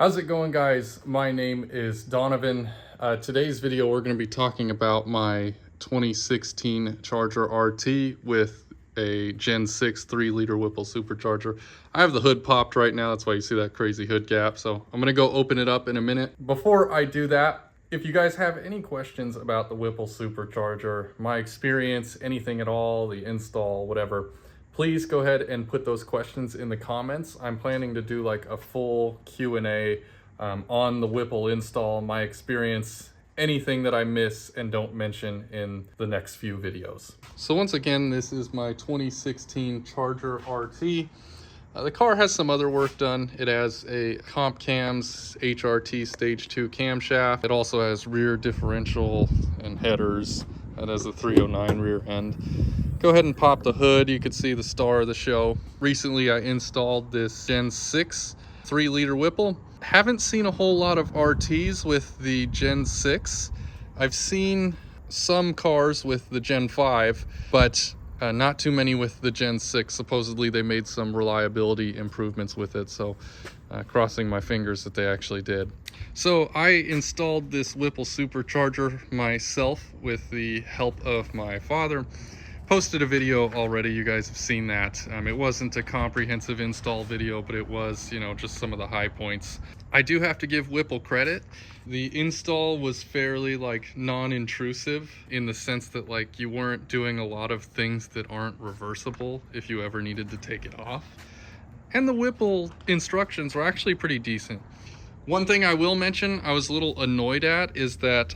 How's it going, guys? My name is Donovan. Today's video we're going to be talking about my 2016 Charger RT with a Gen 6 3-liter Whipple Supercharger. I have the hood popped right now, that's why you see that crazy hood gap, so I'm going to go open it up in a minute. Before I do that, if you guys have any questions about the Whipple Supercharger, my experience, anything at all, the install, whatever, please go ahead and put those questions in the comments. I'm planning to do like a full Q&A on the Whipple install, my experience, anything that I miss and don't mention in the next few videos. So once again, this is my 2016 Charger RT. The car has some other work done. It has a comp cams HRT stage 2 camshaft. It also has rear differential and headers. It has a 309 rear end. Go ahead and pop the hood. You can see the star of the show. Recently I installed this Gen 6 3-liter Whipple. Haven't seen a whole lot of RTs with the Gen 6. I've seen some cars with the Gen 5, but not too many with the Gen 6. Supposedly they made some reliability improvements with it, so crossing my fingers that they actually did. So I installed this Whipple Supercharger myself with the help of my father. Posted a video already, you guys have seen that. It wasn't a comprehensive install video, but it was, just some of the high points. I do have to give Whipple credit. The install was fairly non-intrusive in the sense that you weren't doing a lot of things that aren't reversible if you ever needed to take it off. And the Whipple instructions were actually pretty decent. One thing I will mention I was a little annoyed at is that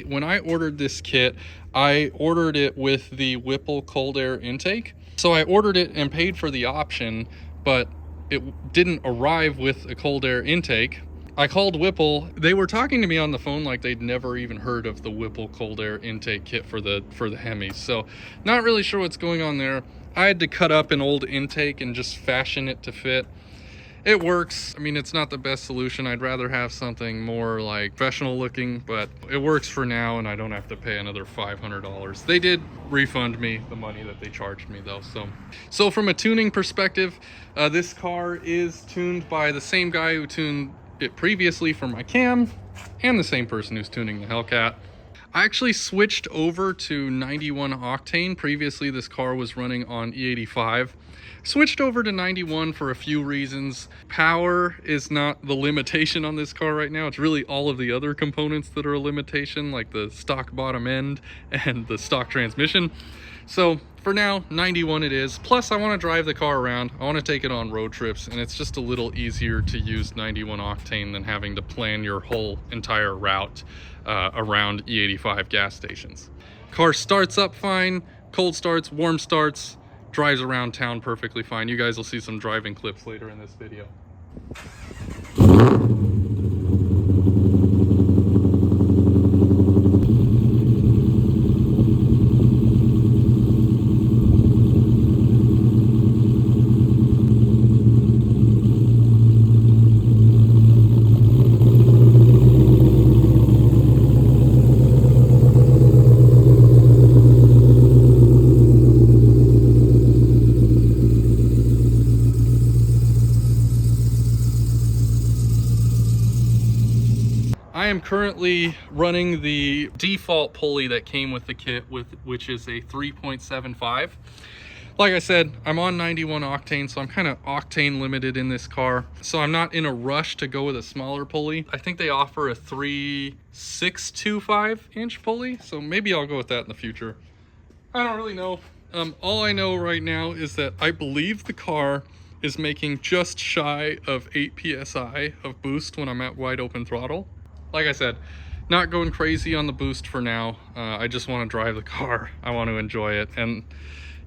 when I ordered this kit, I ordered it with the Whipple cold air intake. So I ordered it and paid for the option, but it didn't arrive with a cold air intake. I called Whipple. They were talking to me on the phone like they'd never even heard of the Whipple cold air intake kit for the Hemis. So not really sure what's going on there. I had to cut up an old intake and just fashion it to fit. It works. I mean, it's not the best solution. I'd rather have something more professional looking, but it works for now and I don't have to pay another $500. They did refund me the money that they charged me though. So from a tuning perspective, this car is tuned by the same guy who tuned it previously for my cam and the same person who's tuning the Hellcat. I actually switched over to 91 octane. Previously, this car was running on E85. Switched over to 91 for a few reasons. Power is not the limitation on this car right now. It's really all of the other components that are a limitation, like the stock bottom end and the stock transmission. So for now, 91 it is. Plus, I want to drive the car around. I want to take it on road trips, and it's just a little easier to use 91 octane than having to plan your whole entire route around E85 gas stations. Car starts up fine, cold starts, warm starts, drives around town perfectly fine. You guys will see some driving clips later in this video. I am currently running the default pulley that came with the kit, which is a 3.75. Like I said, I'm on 91 octane, so I'm kind of octane limited in this car. So I'm not in a rush to go with a smaller pulley. I think they offer a 3.625 inch pulley, so maybe I'll go with that in the future. I don't really know. All I know right now is that I believe the car is making just shy of 8 PSI of boost when I'm at wide open throttle. Like I said, not going crazy on the boost for now. I just want to drive the car. I want to enjoy it. And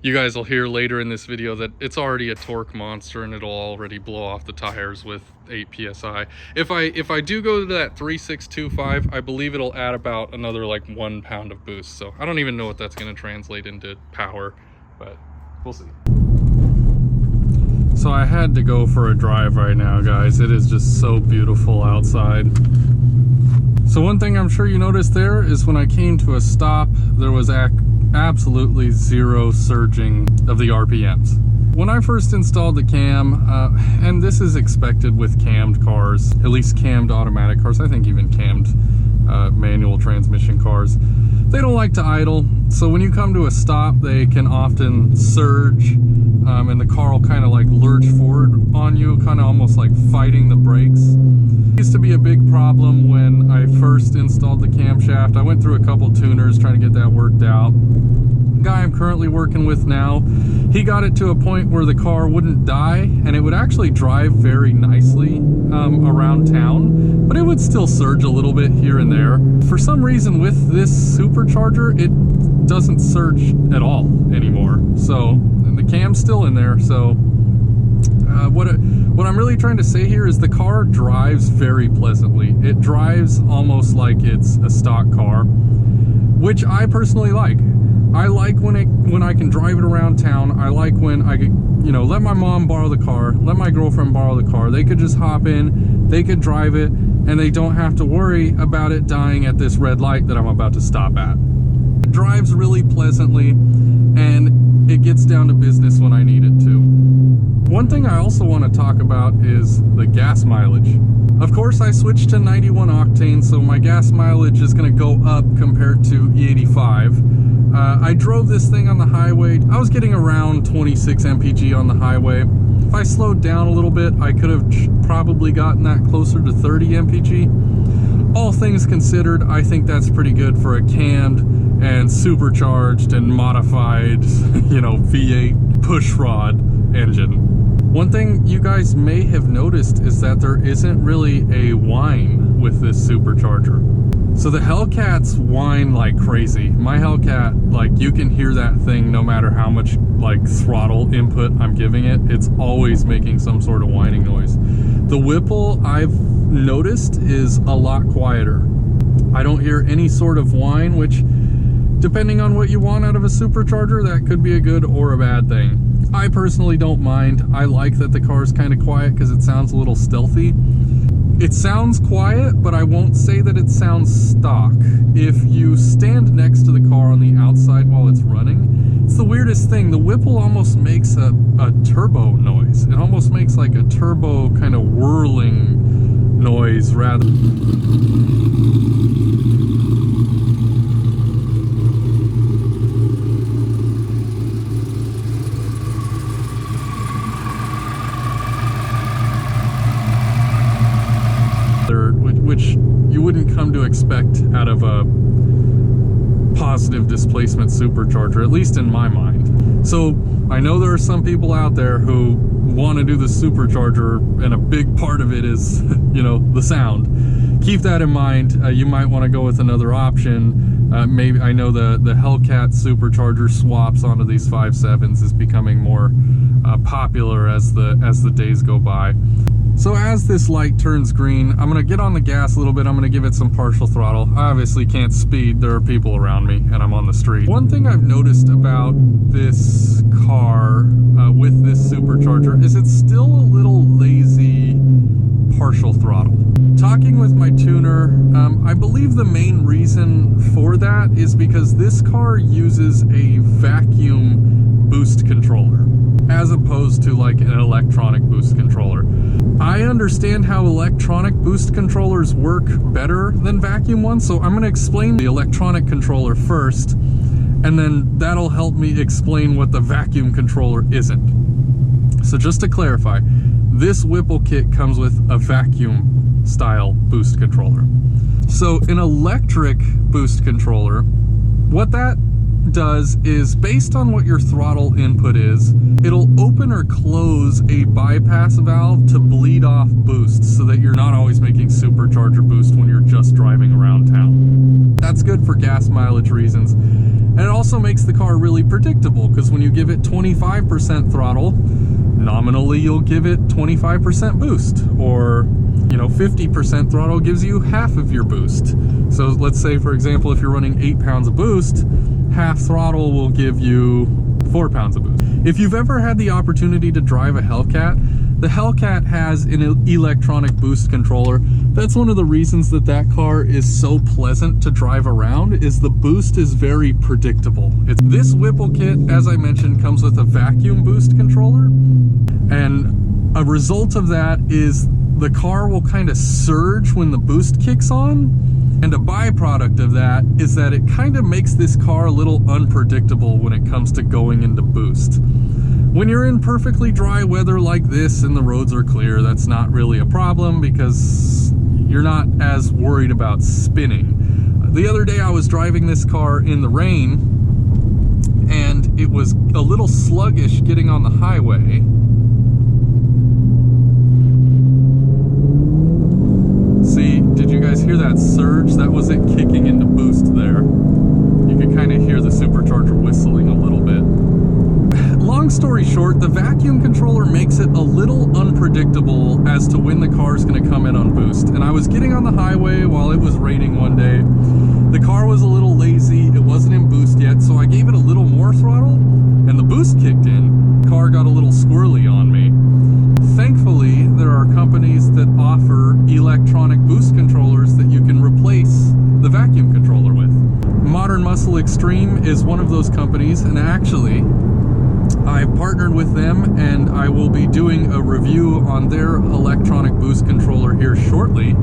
you guys will hear later in this video that it's already a torque monster and it'll already blow off the tires with 8 PSI. If I do go to that 3.625, I believe it'll add about another 1 pound of boost. So I don't even know what that's going to translate into power, but we'll see. So I had to go for a drive right now, guys. It is just so beautiful outside. So one thing I'm sure you noticed there is when I came to a stop, there was absolutely zero surging of the RPMs. When I first installed the cam, and this is expected with cammed cars, at least cammed automatic cars, I think even cammed manual transmission cars, they don't like to idle. So when you come to a stop, they can often surge, and the car will kind of like lurch forward on you, kind of almost like fighting the brakes. It used to be a big problem when I first installed the camshaft. I went through a couple tuners trying to get that worked out. The guy I'm currently working with now, he got it to a point where the car wouldn't die and it would actually drive very nicely around town, but it would still surge a little bit here and there. For some reason with this supercharger, it doesn't surge at all anymore. So, and the cam's still in there. So what I'm really trying to say here is the car drives very pleasantly. It drives almost like it's a stock car, which I personally like. I like when I can drive it around town. I like when I could, you know, let my mom borrow the car, let my girlfriend borrow the car. They could just hop in, they could drive it, and they don't have to worry about it dying at this red light that I'm about to stop at. It drives really pleasantly, and it gets down to business when I need it to. One thing I also want to talk about is the gas mileage. Of course, I switched to 91 octane, so my gas mileage is going to go up compared to E85. I drove this thing on the highway. I was getting around 26 mpg on the highway. If I slowed down a little bit, I could have probably gotten that closer to 30 mpg. All things considered, I think that's pretty good for a cammed and supercharged and modified, you know, V8 pushrod engine. One thing you guys may have noticed is that there isn't really a whine with this supercharger. So the Hellcats whine like crazy. My Hellcat, like, you can hear that thing no matter how much like throttle input I'm giving it. It's always making some sort of whining noise. The Whipple, I've noticed, is a lot quieter. I don't hear any sort of whine, which, depending on what you want out of a supercharger, that could be a good or a bad thing. I personally don't mind. I like that the car's kind of quiet because it sounds a little stealthy. It sounds quiet, but I won't say that it sounds stock. If you stand next to the car on the outside while it's running, it's the weirdest thing. The Whipple almost makes a turbo noise. It almost makes like a turbo kind of whirling noise rather. Which you wouldn't come to expect out of a positive displacement supercharger, at least in my mind. So I know there are some people out there who want to do the supercharger, and a big part of it is, you know, the sound. Keep that in mind. You might want to go with another option. Maybe, I know the Hellcat supercharger swaps onto these 5.7s is becoming more popular as the days go by. So as this light turns green, I'm going to get on the gas a little bit. I'm going to give it some partial throttle. I obviously can't speed. There are people around me and I'm on the street. One thing I've noticed about this car with this supercharger is it's still a little lazy partial throttle. Talking with my tuner, I believe the main reason for that is because this car uses a vacuum boost controller as opposed to like an electronic boost controller. I understand how electronic boost controllers work better than vacuum ones, so I'm going to explain the electronic controller first, and then that'll help me explain what the vacuum controller isn't. So just to clarify, this Whipple kit comes with a vacuum style boost controller. So an electric boost controller, what that does is, based on what your throttle input is, it'll open or close a bypass valve to bleed off boosts so that you're not always making supercharger boost when you're just driving around town. That's good for gas mileage reasons. And it also makes the car really predictable, because when you give it 25% throttle, nominally you'll give it 25% boost, or, you know, 50% throttle gives you half of your boost. So let's say, for example, if you're running 8 pounds of boost, half throttle will give you 4 pounds of boost. If you've ever had the opportunity to drive a Hellcat, The Hellcat has an electronic boost controller. That's one of the reasons that that car is so pleasant to drive around, is the boost is very predictable. This Whipple kit, as I mentioned, comes with a vacuum boost controller, and a result of that is the car will kind of surge when the boost kicks on. And a byproduct of that is that it kind of makes this car a little unpredictable when it comes to going into boost. When you're in perfectly dry weather like this and the roads are clear, that's not really a problem because you're not as worried about spinning. The other day I was driving this car in the rain and it was a little sluggish getting on the highway. See, did you guys hear that surge? That was it kicking into boost there. You could kind of hear the supercharger whistling a little bit. Long story short, the vacuum controller makes it a little unpredictable as to when the car's going to come in on boost. And I was getting on the highway while it was raining one day. The car was a little lazy. It wasn't in boost yet, so I gave it a little more throttle, and the boost kicked in. The car got a little squirrely on me. Thankfully, there are companies that offer electronic boost controllers that you can replace the vacuum controller with. Modern Muscle Extreme is one of those companies, and actually, I've partnered with them and I will be doing a review on their electronic boost controller here shortly.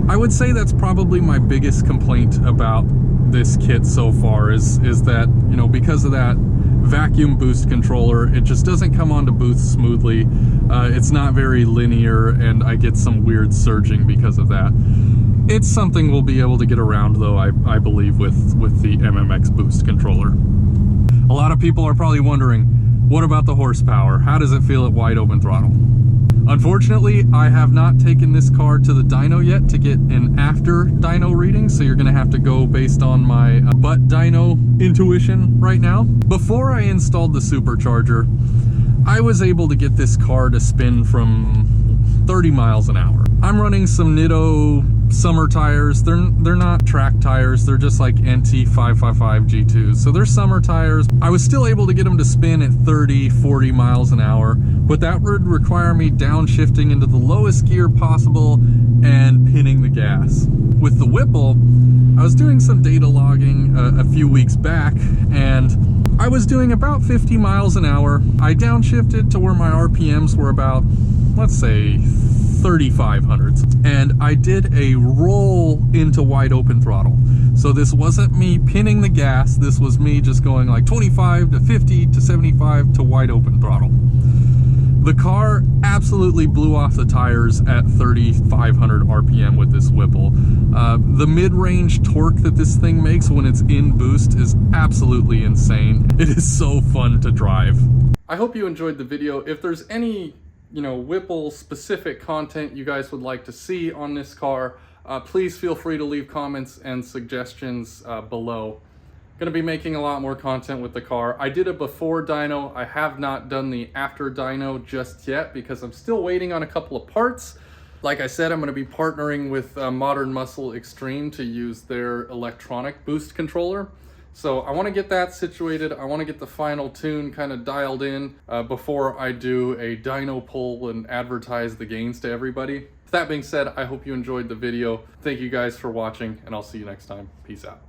I would say that's probably my biggest complaint about this kit so far is that, you know, because of that vacuum boost controller, it just doesn't come onto boost smoothly. It's not very linear and I get some weird surging because of that. It's something we'll be able to get around though, I believe, with the MMX boost controller. A lot of people are probably wondering, what about the horsepower? How does it feel at wide open throttle? Unfortunately, I have not taken this car to the dyno yet to get an after dyno reading, so you're gonna have to go based on my butt dyno intuition right now. Before I installed the supercharger, I was able to get this car to spin from 30 miles an hour. I'm running some Nitto summer tires. They're not track tires, they're just like NT 555 G2s, so they're summer tires. I was still able to get them to spin at 30-40 miles an hour, but that would require me downshifting into the lowest gear possible and pinning the gas. With the Whipple, I was doing some data logging a few weeks back, and I was doing about 50 miles an hour. I downshifted to where my RPMs were about, let's say, 3500s, and I did a roll into wide open throttle. So this wasn't me pinning the gas, this was me just going like 25 to 50 to 75 to wide open throttle. The car absolutely blew off the tires at 3500 RPM with this Whipple. The mid-range torque that this thing makes when it's in boost is absolutely insane. It is so fun to drive. I hope you enjoyed the video. If there's any Whipple specific content you guys would like to see on this car, please feel free to leave comments and suggestions below. Gonna be making a lot more content with the car. I did a before dyno. I have not done the after dyno just yet because I'm still waiting on a couple of parts. Like I said, I'm gonna be partnering with Modern Muscle Extreme to use their electronic boost controller. So I want to get that situated. I want to get the final tune kind of dialed in before I do a dyno pull and advertise the gains to everybody. With that being said, I hope you enjoyed the video. Thank you guys for watching, and I'll see you next time. Peace out.